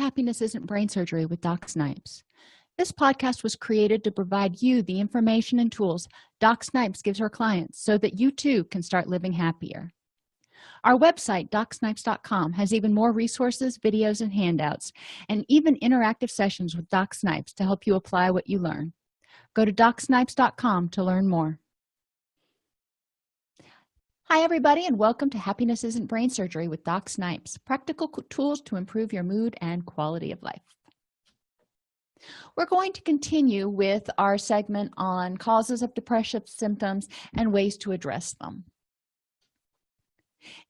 Happiness Isn't Brain Surgery with Doc Snipes. This podcast was created to provide you the information and tools Doc Snipes gives her clients so that you too can start living happier. Our website, DocSnipes.com, has even more resources, videos, and handouts, and even interactive sessions with Doc Snipes to help you apply what you learn. Go to DocSnipes.com to learn more. Hi, everybody, and welcome to Happiness Isn't Brain Surgery with Doc Snipes, practical tools to improve your mood and quality of life. We're going to continue with our segment on causes of depressive symptoms and ways to address them.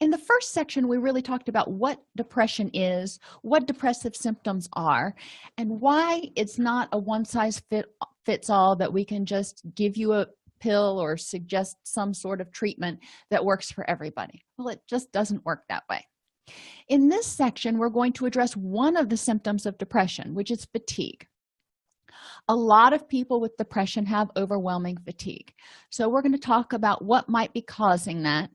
In the first section, we really talked about what depression is, what depressive symptoms are, and why it's not a one-size-fits-all that we can just give you a pill or suggest some sort of treatment that works for everybody. Well, it just doesn't work that way. In this section, we're going to address one of the symptoms of depression, which is fatigue. A lot of people with depression have overwhelming fatigue. So we're going to talk about what might be causing that,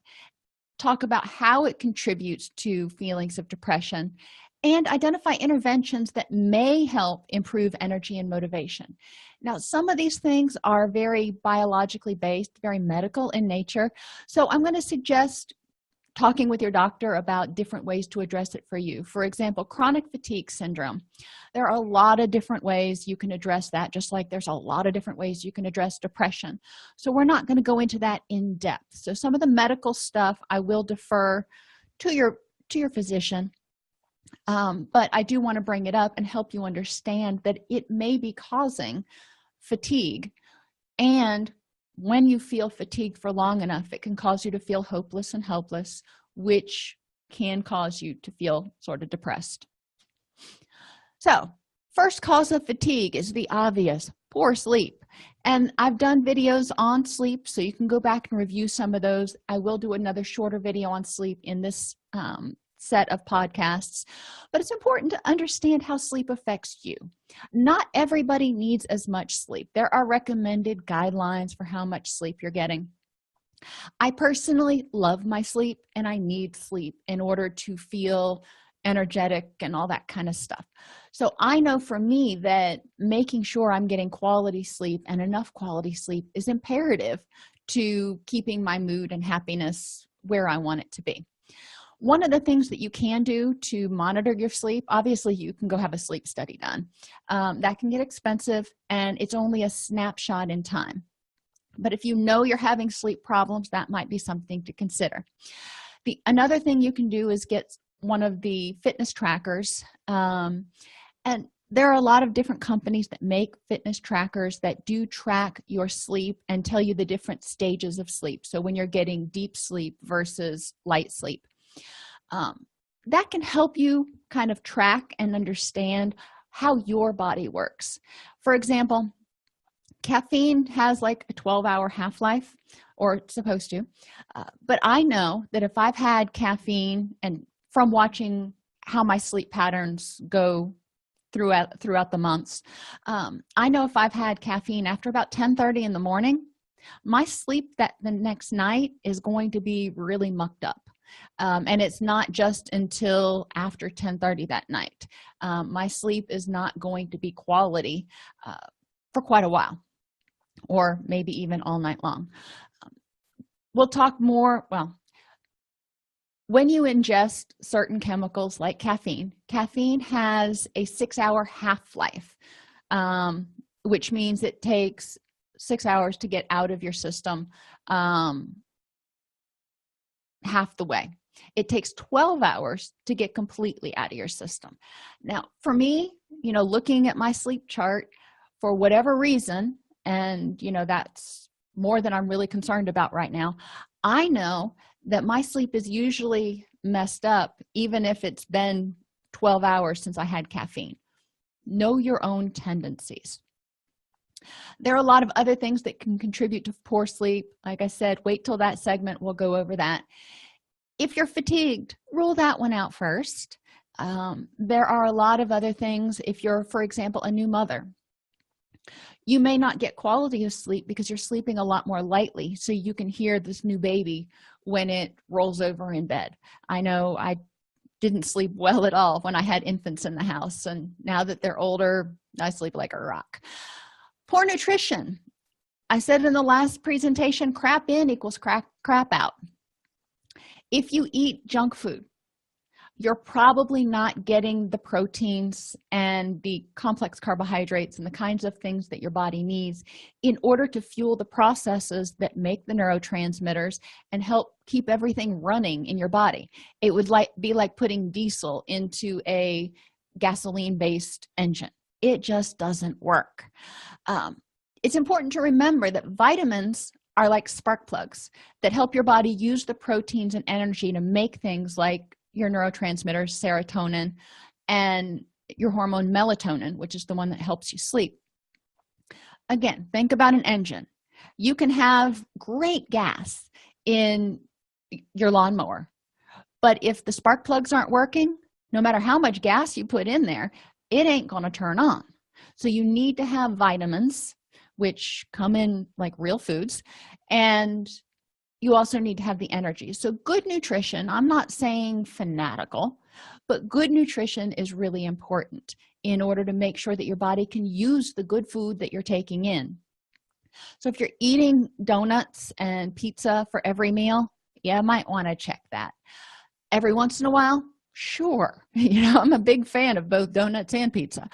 talk about how it contributes to feelings of depression, and identify interventions that may help improve energy and motivation. Now, some of these things are very biologically based, very medical in nature. So I'm going to suggest talking with your doctor about different ways to address it for you. For example, chronic fatigue syndrome. There are a lot of different ways you can address that, just like there's a lot of different ways you can address depression. So we're not going to go into that in depth. So some of the medical stuff I will defer to your physician. But I do want to bring it up and help you understand that it may be causing fatigue, and when you feel fatigued for long enough, it can cause you to feel hopeless and helpless, which can cause you to feel sort of depressed. So, first cause of fatigue is the obvious: poor sleep. And I've done videos on sleep, so you can go back and review some of those. I will do another shorter video on sleep in this set of podcasts, but it's important to understand how sleep affects you. Not everybody needs as much sleep. There are recommended guidelines for how much sleep you're getting. I personally love my sleep, and I need sleep in order to feel energetic and all that kind of stuff. So I know for me that making sure I'm getting quality sleep and enough quality sleep is imperative to keeping my mood and happiness where I want it to be. One of the things that you can do to monitor your sleep, obviously you can go have a sleep study done. That can get expensive, and it's only a snapshot in time. But if you know you're having sleep problems, that might be something to consider. Another thing you can do is get one of the fitness trackers. And there are a lot of different companies that make fitness trackers that do track your sleep and tell you the different stages of sleep. So when you're getting deep sleep versus light sleep. That can help you kind of track and understand how your body works. For example, caffeine has like a 12-hour half-life, or it's supposed to, but I know that if I've had caffeine, and from watching how my sleep patterns go throughout the months, I know if I've had caffeine after about 10:30 in the morning, my sleep the next night is going to be really mucked up. And it's not just until after 10:30 that night. My sleep is not going to be quality for quite a while, or maybe even all night long. We'll talk more. Well, when you ingest certain chemicals like caffeine has a 6-hour half-life, which means it takes 6 hours to get out of your system. Half the way. It takes 12 hours to get completely out of your system. Now, for me, looking at my sleep chart, for whatever reason, and that's more than I'm really concerned about right now, I know that my sleep is usually messed up even if it's been 12 hours since I had caffeine. Know your own tendencies. There are a lot of other things that can contribute to poor sleep. Like I said, wait till that segment. We'll go over that. If you're fatigued, rule that one out first. There are a lot of other things. If you're, for example, a new mother, you may not get quality of sleep because you're sleeping a lot more lightly, so you can hear this new baby when it rolls over in bed. I know I didn't sleep well at all when I had infants in the house, and now that they're older, I sleep like a rock. Poor nutrition. I said in the last presentation, crap in equals crap out. If you eat junk food, you're probably not getting the proteins and the complex carbohydrates and the kinds of things that your body needs in order to fuel the processes that make the neurotransmitters and help keep everything running in your body. It would be like putting diesel into a gasoline-based engine. It just doesn't work. It's important to remember that vitamins are like spark plugs that help your body use the proteins and energy to make things like your neurotransmitters, serotonin, and your hormone melatonin, which is the one that helps you sleep. Again, think about an engine. You can have great gas in your lawnmower, but if the spark plugs aren't working, no matter how much gas you put in there, it ain't going to turn on. So you need to have vitamins, which come in like real foods, and you also need to have the energy. So good nutrition, I'm not saying fanatical, but good nutrition is really important in order to make sure that your body can use the good food that you're taking in. So if you're eating donuts and pizza for every meal, yeah, I might want to check that. Every once in a while, sure. I'm a big fan of both donuts and pizza.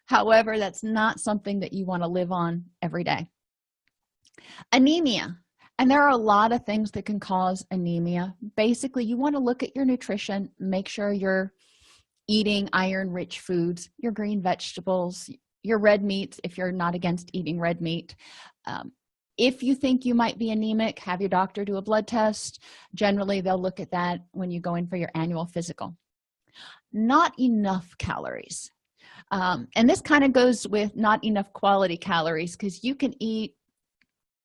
However, that's not something that you want to live on every day. Anemia. And there are a lot of things that can cause anemia. Basically, you want to look at your nutrition, make sure you're eating iron-rich foods, your green vegetables, your red meats, if you're not against eating red meat. If you think you might be anemic, have your doctor do a blood test. Generally, they'll look at that when you go in for your annual physical. Not enough calories. And this kind of goes with not enough quality calories, because you can eat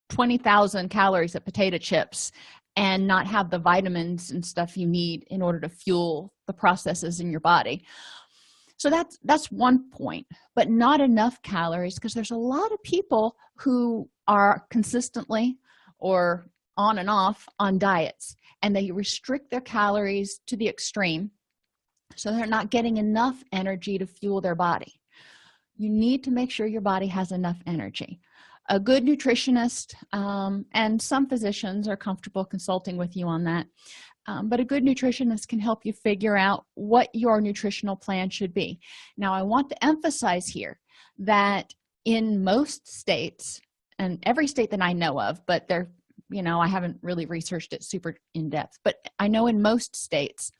20,000 calories of potato chips and not have the vitamins and stuff you need in order to fuel the processes in your body. So that's one point, but not enough calories, because there's a lot of people who are consistently or on and off on diets, and they restrict their calories to the extreme, so they're not getting enough energy to fuel their body. You need to make sure your body has enough energy. A good nutritionist, and some physicians are comfortable consulting with you on that, but a good nutritionist can help you figure out what your nutritional plan should be. Now, I want to emphasize here that in most states, and every state that I know of, but I haven't really researched it super in depth, but I know in most states,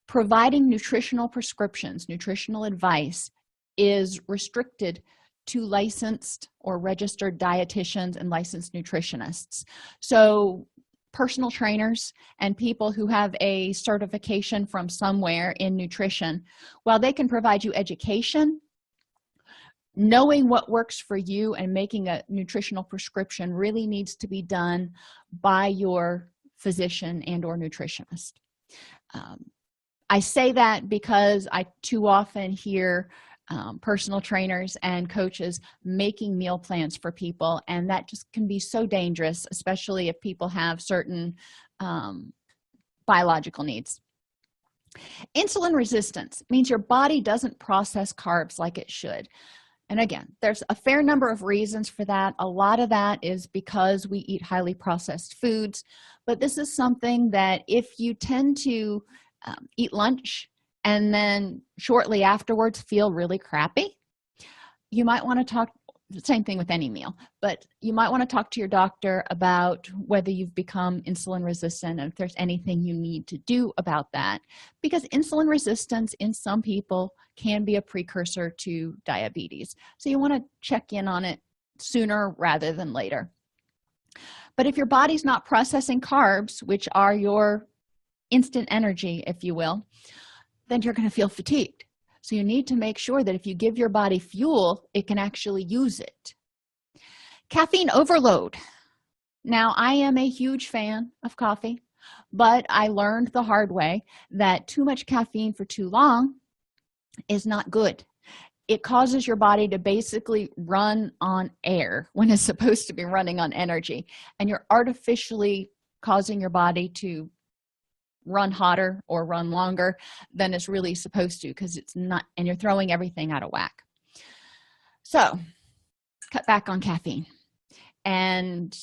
providing nutritional prescriptions, nutritional advice is restricted to licensed or registered dietitians and licensed nutritionists. So personal trainers and people who have a certification from somewhere in nutrition, while they can provide you education, knowing what works for you and making a nutritional prescription really needs to be done by your physician and or nutritionist. I say that because I too often hear personal trainers and coaches making meal plans for people, and that just can be so dangerous, especially if people have certain biological needs. Insulin resistance means your body doesn't process carbs like it should. And again, there's a fair number of reasons for that. A lot of that is because we eat highly processed foods, but this is something that if you tend to eat lunch and then shortly afterwards feel really crappy, you might want to talk, same thing with any meal, but you might want to talk to your doctor about whether you've become insulin resistant and if there's anything you need to do about that, because insulin resistance in some people can be a precursor to diabetes. So you want to check in on it sooner rather than later. But if your body's not processing carbs, which are your instant energy, if you will, then you're going to feel fatigued. So you need to make sure that if you give your body fuel, it can actually use it. Caffeine overload. Now, I am a huge fan of coffee, but I learned the hard way that too much caffeine for too long is not good. It causes your body to basically run on air when it's supposed to be running on energy, and you're artificially causing your body to run hotter or run longer than it's really supposed to, because it's not, and you're throwing everything out of whack. So cut back on caffeine. And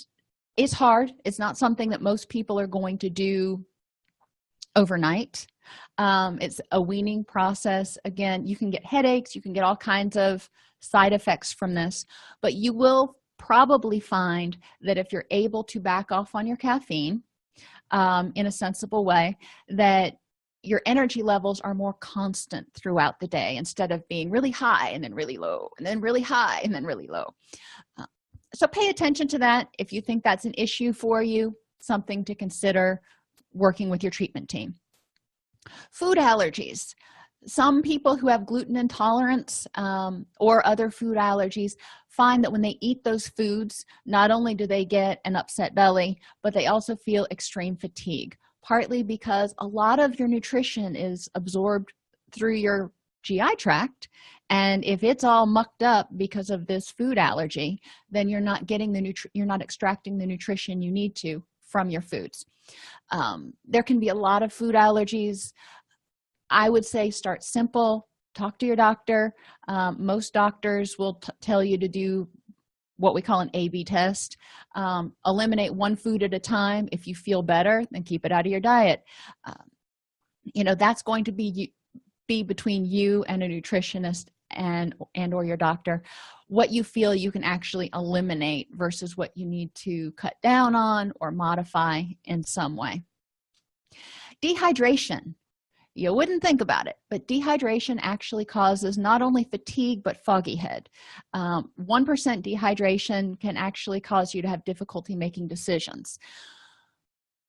it's hard. It's not something that most people are going to do overnight. It's a weaning process. Again, you can get headaches, you can get all kinds of side effects from this, but you will probably find that if you're able to back off on your caffeine in a sensible way, that your energy levels are more constant throughout the day, instead of being really high and then really low and then really high and then really low. So pay attention to that. If you think that's an issue for you, something to consider working with your treatment team. Food allergies. Some people who have gluten intolerance or other food allergies find that when they eat those foods, not only do they get an upset belly, but they also feel extreme fatigue, partly because a lot of your nutrition is absorbed through your GI tract, and if it's all mucked up because of this food allergy, then you're not getting you're not extracting the nutrition you need to from your foods. There can be a lot of food allergies. I would say start simple. Talk to your doctor. Most doctors will tell you to do what we call an A/B test. Eliminate one food at a time. If you feel better, then keep it out of your diet. That's going to be between you and a nutritionist and or your doctor, what you feel you can actually eliminate versus what you need to cut down on or modify in some way. Dehydration. You wouldn't think about it, but dehydration actually causes not only fatigue but foggy head. 1% dehydration can actually cause you to have difficulty making decisions.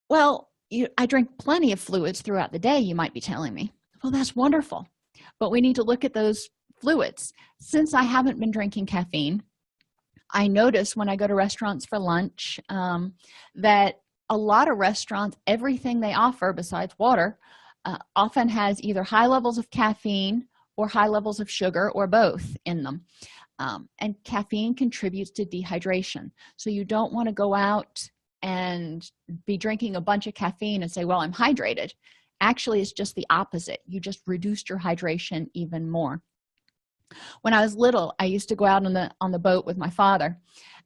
Well, I drink plenty of fluids throughout the day, you might be telling me. Well, that's wonderful, but we need to look at those fluids. Since I haven't been drinking caffeine, I notice when I go to restaurants for lunch that a lot of restaurants, everything they offer besides water often has either high levels of caffeine or high levels of sugar or both in them. And caffeine contributes to dehydration. So you don't want to go out and be drinking a bunch of caffeine and say, well, I'm hydrated. Actually, it's just the opposite. You just reduced your hydration even more. When I was little, I used to go out on the boat with my father,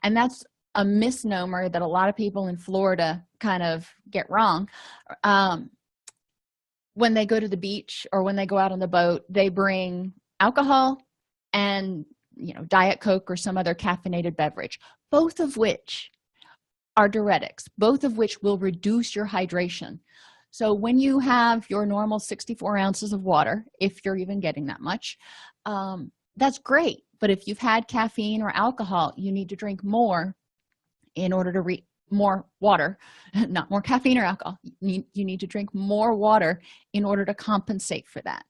and that's a misnomer that a lot of people in Florida kind of get wrong. When they go to the beach or when they go out on the boat, they bring alcohol and Diet Coke or some other caffeinated beverage, both of which are diuretics, both of which will reduce your hydration. So when you have your normal 64 ounces of water, if you're even getting that much, that's great. But if you've had caffeine or alcohol, you need to drink more in order to more water, not more caffeine or alcohol. You need to drink more water in order to compensate for that.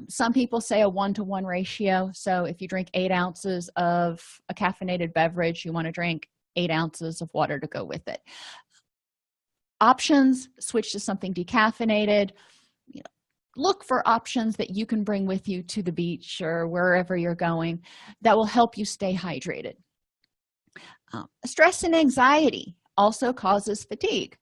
Some people say a 1-to-1 ratio. So if you drink 8 ounces of a caffeinated beverage, you want to drink 8 ounces of water to go with it. Options, switch to something decaffeinated. Look for options that you can bring with you to the beach or wherever you're going that will help you stay hydrated. Stress and anxiety also causes fatigue.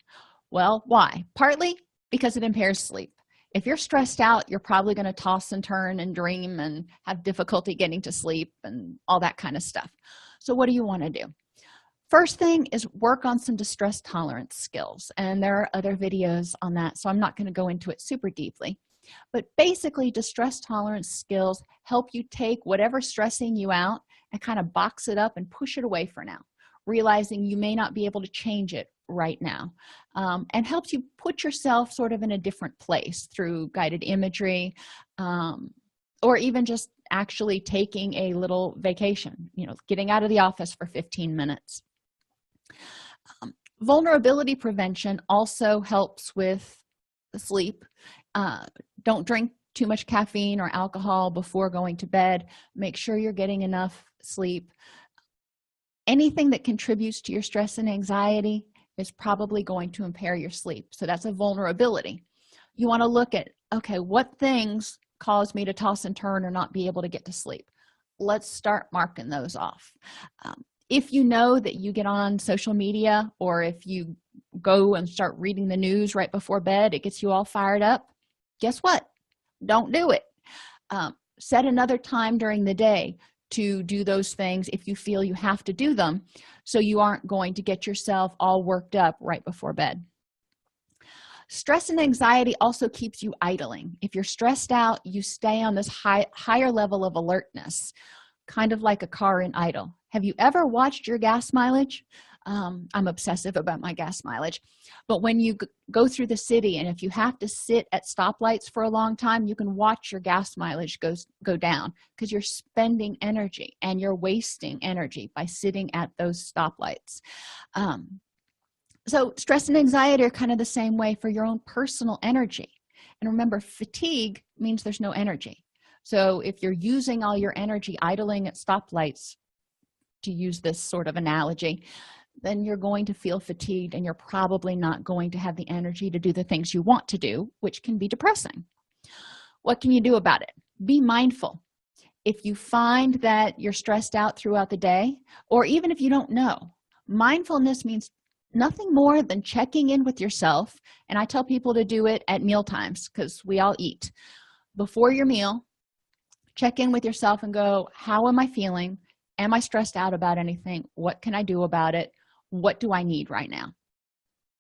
Well, why? Partly because it impairs sleep. If you're stressed out, you're probably going to toss and turn and dream and have difficulty getting to sleep and all that kind of stuff. So what do you want to do? First thing is work on some distress tolerance skills, and there are other videos on that, so I'm not going to go into it super deeply. But basically, distress tolerance skills help you take whatever's stressing you out and kind of box it up and push it away for now, realizing you may not be able to change it right now, and helps you put yourself sort of in a different place through guided imagery, or even just actually taking a little vacation, getting out of the office for 15 minutes. Vulnerability prevention also helps with sleep. Don't drink too much caffeine or alcohol before going to bed. Make sure you're getting enough sleep. Anything that contributes to your stress and anxiety is probably going to impair your sleep. So that's a vulnerability. You want to look at, okay, what things cause me to toss and turn or not be able to get to sleep? Let's start marking those off. If you know that you get on social media, or if you go and start reading the news right before bed. It gets you all fired up. Guess what? Don't do it. Set another time during the day to do those things if you feel you have to do them, so you aren't going to get yourself all worked up right before bed. Stress and anxiety also keeps you idling. If you're stressed out, you stay on this higher level of alertness, kind of like a car in idle. Have you ever watched your gas mileage? I'm obsessive about my gas mileage. But when you go through the city, and if you have to sit at stoplights for a long time, you can watch your gas mileage go down, because you're spending energy and you're wasting energy by sitting at those stoplights. So stress and anxiety are kind of the same way for your own personal energy. And remember, fatigue means there's no energy. So if you're using all your energy idling at stoplights, to use this sort of analogy, then you're going to feel fatigued, and you're probably not going to have the energy to do the things you want to do, which can be depressing. What can you do about it? Be mindful. If you find that you're stressed out throughout the day, or even if you don't know, mindfulness means nothing more than checking in with yourself. And I tell people to do it at meal times, because we all eat. Before your meal, check in with yourself and go, how am I feeling? Am I stressed out about anything? What can I do about it? What do I need right now?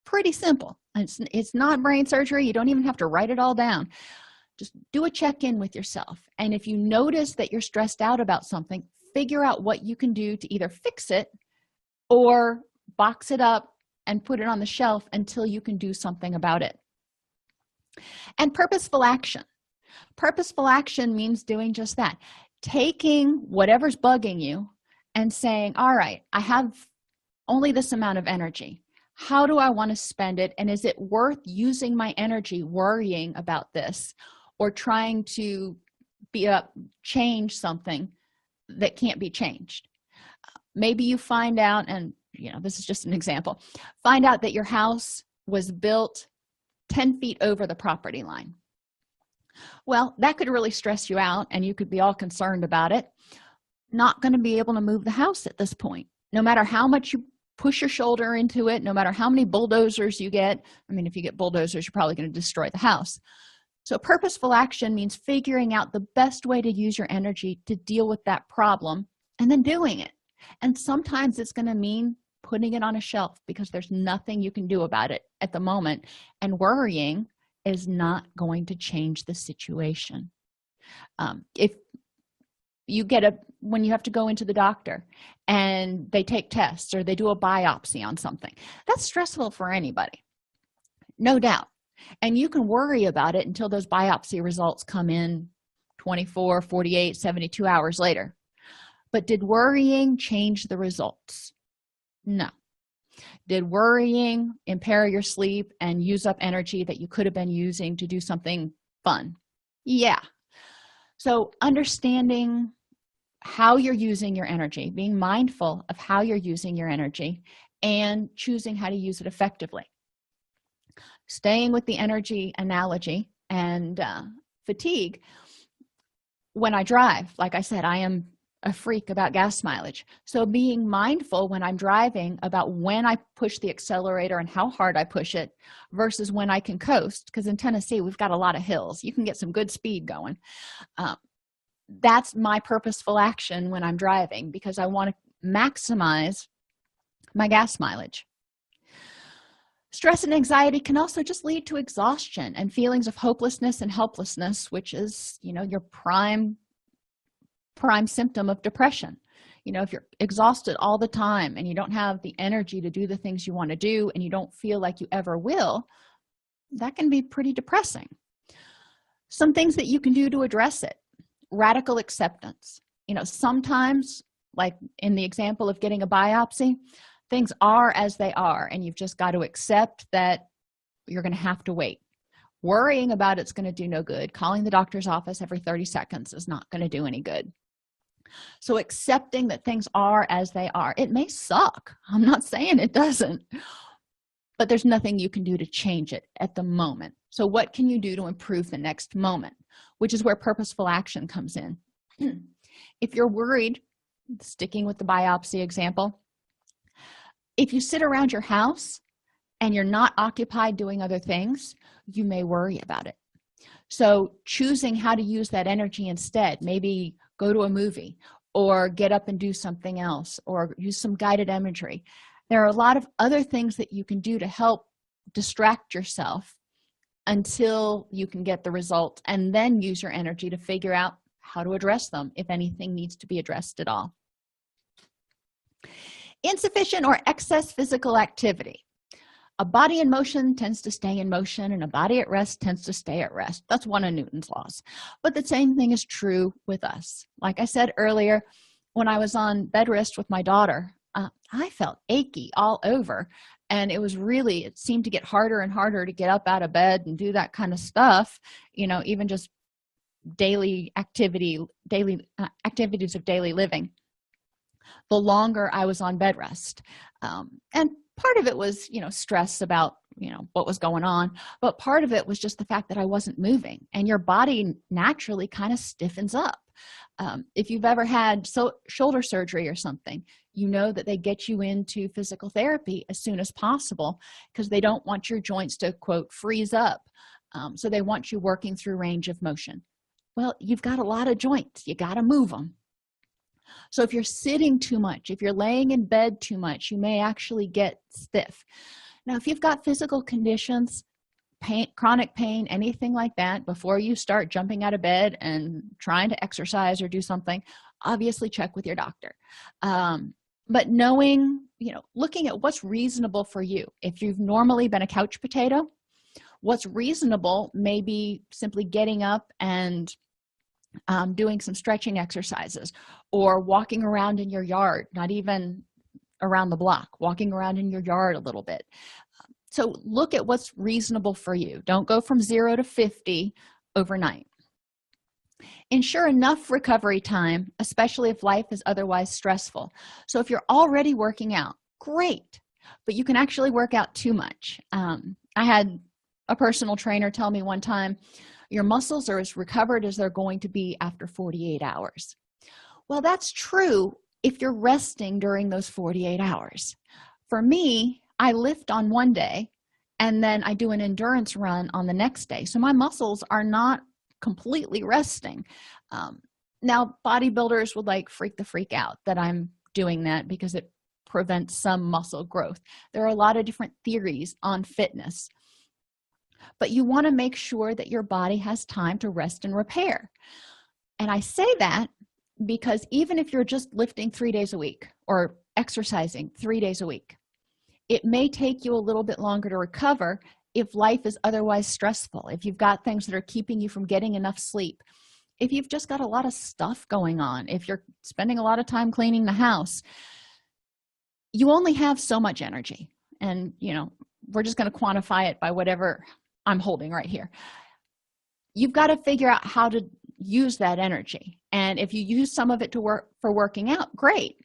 Pretty simple. It's not brain surgery. You don't even have to write it all down. Just do a check-in with yourself. And if you notice that you're stressed out about something, figure out what you can do to either fix it or box it up and put it on the shelf until you can do something about it. And purposeful action. Purposeful action means doing just that. Taking whatever's bugging you and saying, all right, I have only this amount of energy. How do I want to spend it? And is it worth using my energy worrying about this, or trying to change something that can't be changed? Maybe you find out, and this is just an example, find out that your house was built 10 feet over the property line. Well, that could really stress you out, and you could be all concerned about it. Not going to be able to move the house at this point. No matter how much you push your shoulder into it, no matter how many bulldozers you get. I mean, if you get bulldozers, you're probably going to destroy the house. So purposeful action means figuring out the best way to use your energy to deal with that problem, and then doing it. And sometimes it's going to mean putting it on a shelf, because there's nothing you can do about it at the moment, and worrying is not going to change the situation. If you when you have to go into the doctor and they take tests or they do a biopsy on something, that's stressful for anybody, no doubt. And you can worry about it until those biopsy results come in 24, 48, 72 hours later. But did worrying change the results? No. Did worrying impair your sleep and use up energy that you could have been using to do something fun? Yeah. So understanding how you're using your energy, being mindful of how you're using your energy, and choosing how to use it effectively. Staying with the energy analogy and fatigue, when I drive, like I said, I am a freak about gas mileage. So being mindful when I'm driving about when I push the accelerator and how hard I push it versus when I can coast, because in Tennessee we've got a lot of hills. You can get some good speed going. That's my purposeful action when I'm driving, because I want to maximize my gas mileage. Stress and anxiety can also just lead to exhaustion and feelings of hopelessness and helplessness, which is, your prime symptom of depression. If you're exhausted all the time and you don't have the energy to do the things you want to do, and you don't feel like you ever will, that can be pretty depressing. Some things that you can do to address it: radical acceptance. Sometimes, like in the example of getting a biopsy, things are as they are, and you've just got to accept that you're going to have to wait. Worrying about it's going to do no good. Calling the doctor's office every 30 seconds is not going to do any good. So accepting that things are as they are. It may suck. I'm not saying it doesn't, but there's nothing you can do to change it at the moment. So what can you do to improve the next moment, which is where purposeful action comes in. If you're worried, sticking with the biopsy example, if you sit around your house and you're not occupied doing other things, you may worry about it. So choosing how to use that energy instead, maybe go to a movie or get up and do something else or use some guided imagery. There are a lot of other things that you can do to help distract yourself until you can get the result, and then use your energy to figure out how to address them if anything needs to be addressed at all. Insufficient or excess physical activity. A body in motion tends to stay in motion, and a body at rest tends to stay at rest. That's one of Newton's laws. But the same thing is true with us. Like I said earlier, when I was on bed rest with my daughter, I felt achy all over, and it seemed to get harder and harder to get up out of bed and do that kind of stuff, even just daily activities of daily living, the longer I was on bed rest. And part of it was stress about what was going on, but part of it was just the fact that I wasn't moving, and your body naturally kind of stiffens up. If you've ever had shoulder surgery or something, you know that they get you into physical therapy as soon as possible because they don't want your joints to, quote, freeze up. So they want you working through range of motion. Well, you've got a lot of joints, you got to move them. So if you're sitting too much, if you're laying in bed too much, you may actually get stiff. Now, if you've got physical conditions, pain, chronic pain, anything like that, before you start jumping out of bed and trying to exercise or do something, obviously check with your doctor. But knowing, looking at what's reasonable for you. If you've normally been a couch potato, what's reasonable may be simply getting up and doing some stretching exercises, or walking around in your yard, not even around the block, walking around in your yard a little bit. So look at what's reasonable for you. Don't go from 0 to 50 overnight. Ensure enough recovery time, especially if life is otherwise stressful. So if you're already working out, great, but you can actually work out too much. I had a personal trainer tell me one time, your muscles are as recovered as they're going to be after 48 hours. Well, that's true if you're resting during those 48 hours. For me, I lift on one day and then I do an endurance run on the next day. So my muscles are not completely resting. Now, bodybuilders would freak out that I'm doing that because it prevents some muscle growth. There are a lot of different theories on fitness. But you want to make sure that your body has time to rest and repair. And I say that because even if you're just lifting 3 days a week or exercising 3 days a week, it may take you a little bit longer to recover if life is otherwise stressful, if you've got things that are keeping you from getting enough sleep, if you've just got a lot of stuff going on, if you're spending a lot of time cleaning the house. You only have so much energy, and we're just going to quantify it by whatever I'm holding right here. You've got to figure out how to use that energy, and if you use some of it for working out, great.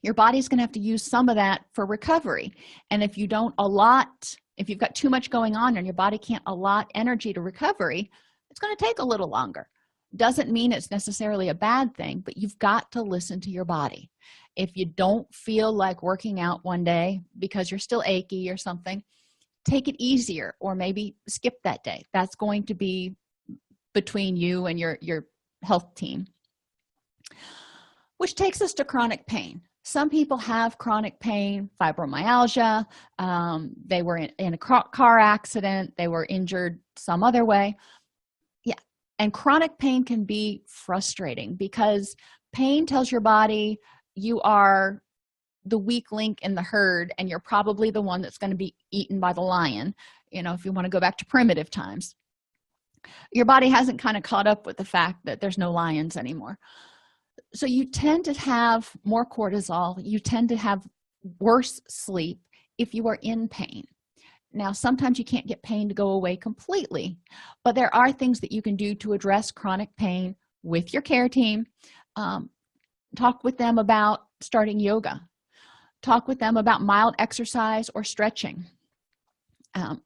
Your body's going to have to use some of that for recovery, and if you've got too much going on and your body can't allot energy to recovery, it's going to take a little longer. Doesn't mean it's necessarily a bad thing, but you've got to listen to your body. If you don't feel like working out one day because you're still achy or something, take it easier, or maybe skip that day. That's going to be between you and your health team. Which takes us to chronic pain. Some people have chronic pain, fibromyalgia, they were in a car accident, they were injured some other way. Yeah, and chronic pain can be frustrating because pain tells your body you are the weak link in the herd, and you're probably the one that's going to be eaten by the lion, if you want to go back to primitive times. Your body hasn't kind of caught up with the fact that there's no lions anymore. So you tend to have more cortisol, you tend to have worse sleep if you are in pain. Now, sometimes you can't get pain to go away completely, but there are things that you can do to address chronic pain with your care team. Talk with them about starting yoga. Talk with them about mild exercise or stretching.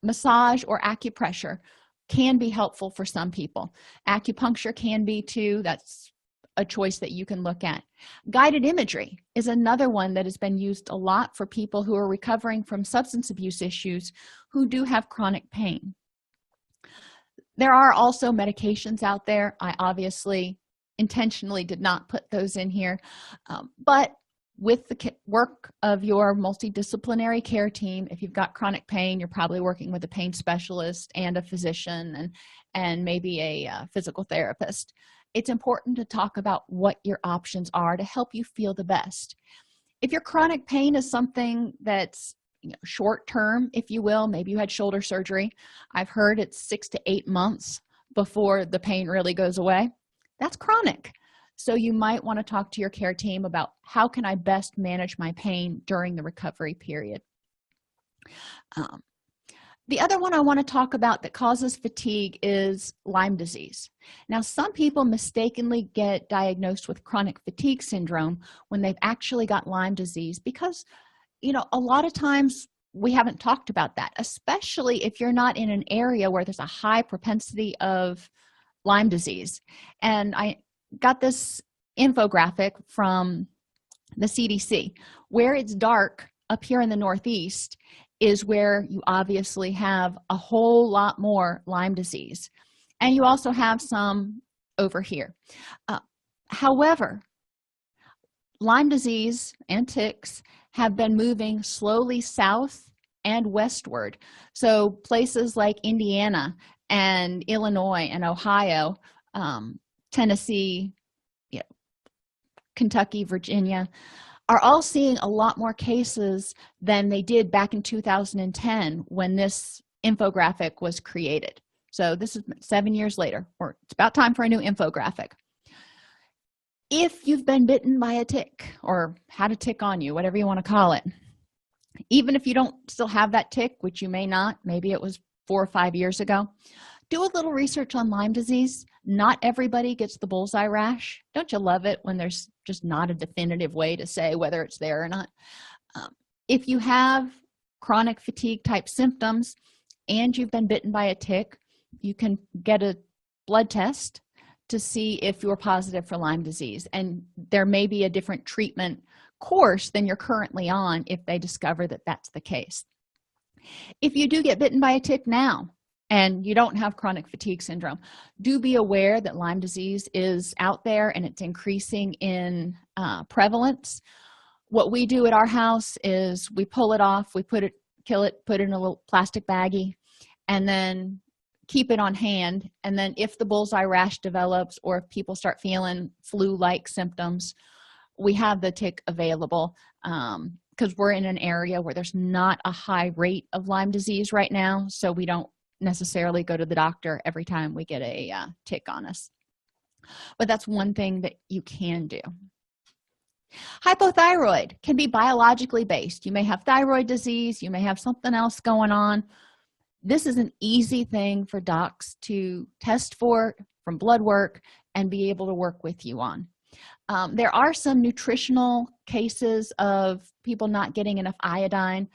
Massage or acupressure can be helpful for some people. Acupuncture can be too. That's a choice that you can look at. Guided imagery is another one that has been used a lot for people who are recovering from substance abuse issues who do have chronic pain. There are also medications out there. I obviously intentionally did not put those in here, but with the work of your multidisciplinary care team, if you've got chronic pain, you're probably working with a pain specialist and a physician and maybe a physical therapist. It's important to talk about what your options are to help you feel the best. If your chronic pain is something that's short term, if you will, maybe you had shoulder surgery. I've heard it's 6 to 8 months before the pain really goes away. That's chronic. So you might want to talk to your care team about how can I best manage my pain during the recovery period. The other one I want to talk about that causes fatigue is Lyme disease. Now, some people mistakenly get diagnosed with chronic fatigue syndrome when they've actually got Lyme disease because, a lot of times we haven't talked about that, especially if you're not in an area where there's a high propensity of Lyme disease. And I got this infographic from the CDC. Where it's dark up here in the Northeast is where you obviously have a whole lot more Lyme disease. And you also have some over here. However, Lyme disease and ticks have been moving slowly south and westward. So places like Indiana and Illinois and Ohio, Tennessee, Kentucky, Virginia, are all seeing a lot more cases than they did back in 2010 when this infographic was created. So this is 7 years later, or it's about time for a new infographic. If you've been bitten by a tick or had a tick on you, whatever you want to call it, even if you don't still have that tick, which you may not, maybe it was 4 or 5 years ago, do a little research on Lyme disease. Not everybody gets the bullseye rash. Don't you love it when there's just not a definitive way to say whether it's there or not? If you have chronic fatigue type symptoms and you've been bitten by a tick, you can get a blood test to see if you're positive for Lyme disease. And there may be a different treatment course than you're currently on if they discover that that's the case. If you do get bitten by a tick now and you don't have chronic fatigue syndrome, do be aware that Lyme disease is out there and it's increasing in prevalence. What we do at our house is we pull it off, we kill it, put it in a little plastic baggie, and then keep it on hand. And then if the bullseye rash develops or if people start feeling flu-like symptoms, we have the tick available because we're in an area where there's not a high rate of Lyme disease right now, so we don't necessarily go to the doctor every time we get a tick on us. But that's one thing that you can do. Hypothyroid can be biologically based. You may have thyroid disease, you may have something else going on. This is an easy thing for docs to test for from blood work and be able to work with you on. There are some nutritional cases of people not getting enough iodine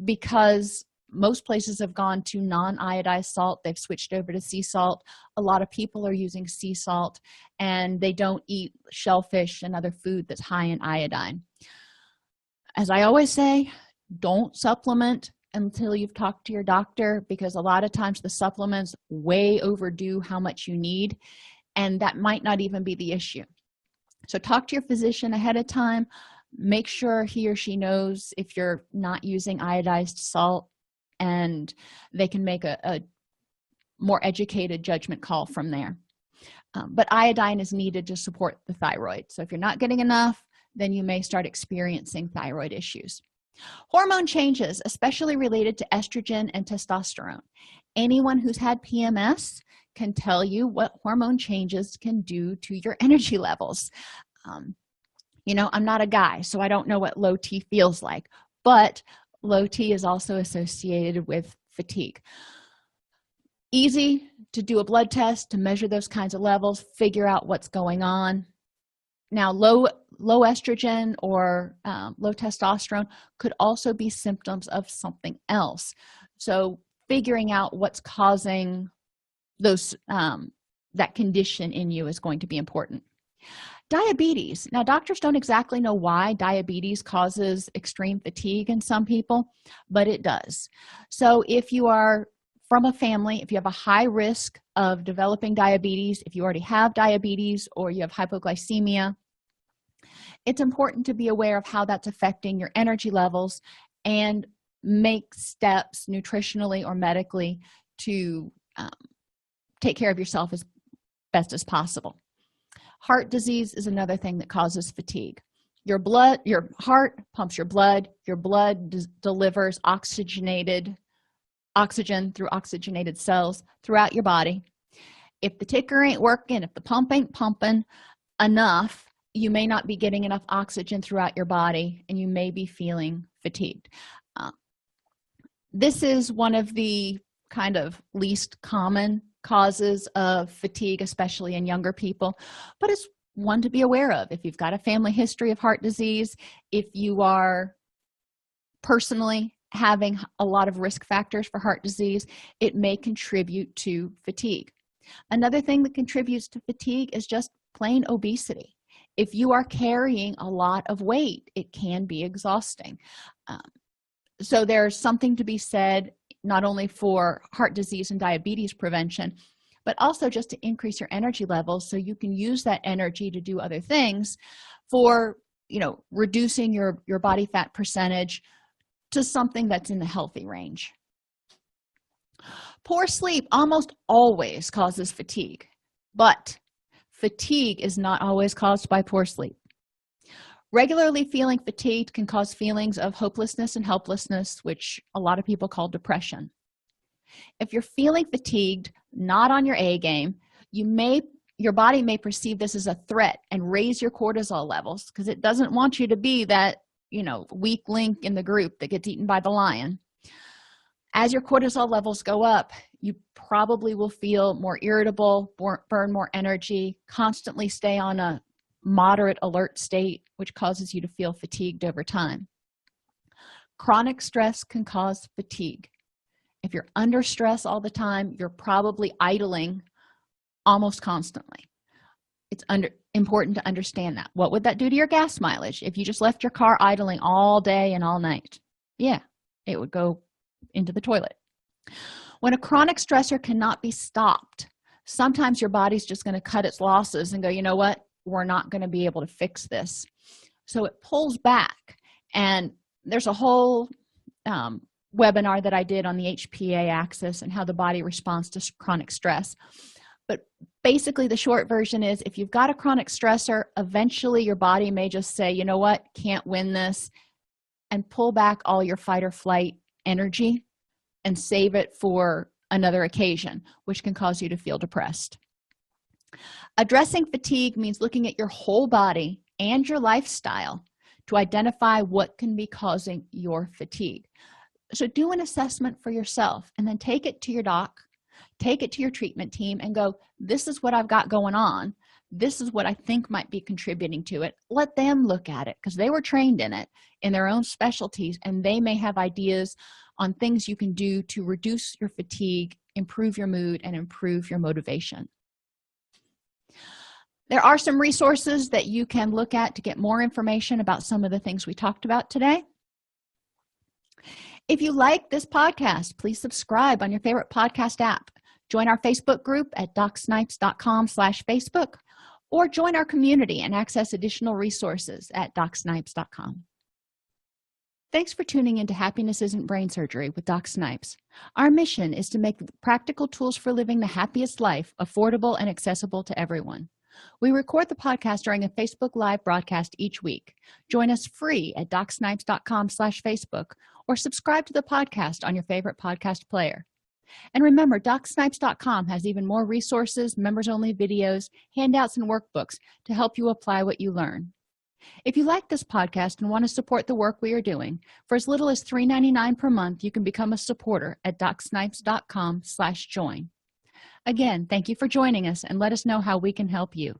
because most places have gone to non-iodized salt. They've switched over to sea salt. A lot of people are using sea salt and they don't eat shellfish and other food that's high in iodine. As I always say, don't supplement until you've talked to your doctor, because a lot of times the supplements way overdo how much you need, and that might not even be the issue. So talk to your physician ahead of time. Make sure he or she knows if you're not using iodized salt, and they can make a more educated judgment call from there. But iodine is needed to support the thyroid. So if you're not getting enough, then you may start experiencing thyroid issues. Hormone changes, especially related to estrogen and testosterone. Anyone who's had PMS can tell you what hormone changes can do to your energy levels. I'm not a guy, so I don't know what low T feels like, but low T is also associated with fatigue. Easy to do a blood test to measure those kinds of levels, figure out what's going on. Now, low estrogen or low testosterone could also be symptoms of something else. So figuring out what's causing those that condition in you is going to be important. Diabetes. Now, doctors don't exactly know why diabetes causes extreme fatigue in some people, but it does. So if you are from a family, if you have a high risk of developing diabetes, if you already have diabetes or you have hypoglycemia, it's important to be aware of how that's affecting your energy levels and make steps nutritionally or medically to take care of yourself as best as possible. Heart disease is another thing that causes fatigue. Your heart pumps your blood delivers oxygen through oxygenated cells throughout your body. If the ticker ain't working, if the pump ain't pumping enough, you may not be getting enough oxygen throughout your body and you may be feeling fatigued. This is one of the kind of least common causes of fatigue, especially in younger people, but it's one to be aware of. If you've got a family history of heart disease, if you are personally having a lot of risk factors for heart disease, it may contribute to fatigue. Another thing that contributes to fatigue is just plain obesity. If you are carrying a lot of weight, it can be exhausting. So there's something to be said not only for heart disease and diabetes prevention, but also just to increase your energy levels so you can use that energy to do other things for, reducing your body fat percentage to something that's in the healthy range. Poor sleep almost always causes fatigue, but fatigue is not always caused by poor sleep. Regularly feeling fatigued can cause feelings of hopelessness and helplessness, which a lot of people call depression. If you're feeling fatigued, not on your A game, your body may perceive this as a threat and raise your cortisol levels because it doesn't want you to be that, weak link in the group that gets eaten by the lion. As your cortisol levels go up, you probably will feel more irritable, burn more energy, constantly stay on a moderate alert state, which causes you to feel fatigued over time. Chronic stress can cause fatigue. If you're under stress all the time, you're probably idling almost constantly. It's important to understand that. What would that do to your gas mileage if you just left your car idling all day and all night? Yeah, it would go into the toilet. When a chronic stressor cannot be stopped, sometimes your body's just going to cut its losses and go, you know what? We're not going to be able to fix this. So it pulls back. And there's a whole webinar that I did on the HPA axis and how the body responds to chronic stress. But basically the short version is if you've got a chronic stressor, eventually your body may just say, you know what, can't win this, and pull back all your fight or flight energy and save it for another occasion, which can cause you to feel depressed. Addressing fatigue means looking at your whole body and your lifestyle to identify what can be causing your fatigue. So do an assessment for yourself and then take it to your doc, take it to your treatment team and go, this is what I've got going on. This is what I think might be contributing to it. Let them look at it because they were trained in it in their own specialties, and they may have ideas on things you can do to reduce your fatigue, improve your mood, and improve your motivation. There are some resources that you can look at to get more information about some of the things we talked about today. If you like this podcast, please subscribe on your favorite podcast app. Join our Facebook group at docsnipes.com/Facebook, or join our community and access additional resources at docsnipes.com. Thanks for tuning into Happiness Isn't Brain Surgery with Doc Snipes. Our mission is to make practical tools for living the happiest life affordable and accessible to everyone. We record the podcast during a Facebook Live broadcast each week. Join us free at docsnipes.com/Facebook or subscribe to the podcast on your favorite podcast player. And remember, docsnipes.com has even more resources, members-only videos, handouts, and workbooks to help you apply what you learn. If you like this podcast and want to support the work we are doing, for as little as $3.99 per month, you can become a supporter at docsnipes.com/join. Again, thank you for joining us, and let us know how we can help you.